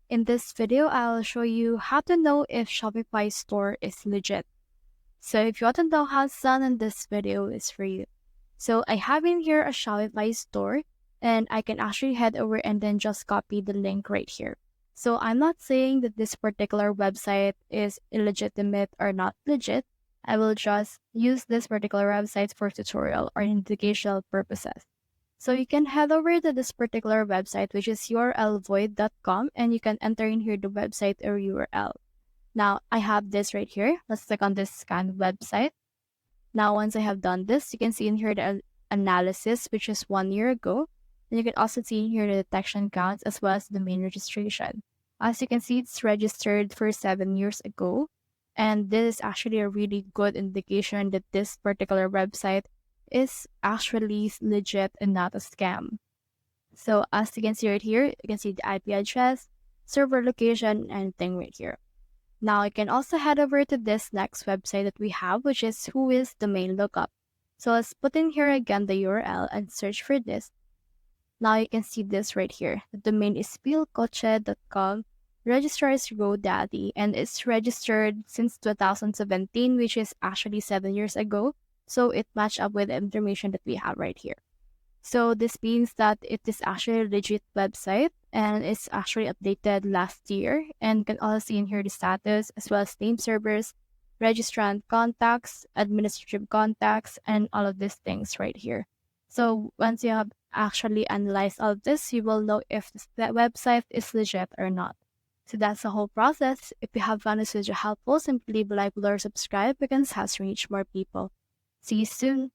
In this video, I'll show you how to know if Shopify store is legit. So if you want to know how it's done, in this video is for you. So I have in here a Shopify store, and I can actually head over and then just copy the link right here. So I'm not saying that this particular website is illegitimate or not legit. I will just use this particular website for tutorial or educational purposes. So you can head over to this particular website, which is urlvoid.com, and you can enter in here the website or URL. Now I have this right here. Let's click on this scan website. Now once I have done this, you can see in here the analysis, which is 1 year ago. And you can also see in here the detection counts as well as the main registration. As you can see, it's registered for 7 years ago. And this is actually a really good indication that this particular website is actually legit and not a scam. So as you can see right here, you can see the IP address, server location, and everything right here. Now you can also head over to this next website that we have, which is Who is Domain Lookup. So let's put in here again the URL and search for this. Now you can see this right here. The domain is spillcoche.com, registrar is GoDaddy, and it's registered since 2017, which is actually 7 years ago. So it matched up with the information that we have right here. So this means that it is actually a legit website, and it's actually updated last year, and you can also see in here the status as well as name servers, registrant contacts, administrative contacts, and all of these things right here. So once you have actually analyzed all of this, you will know if that website is legit or not. So that's the whole process. If you have found this video helpful, simply leave a like, below, or subscribe because it has reached more people. See you soon.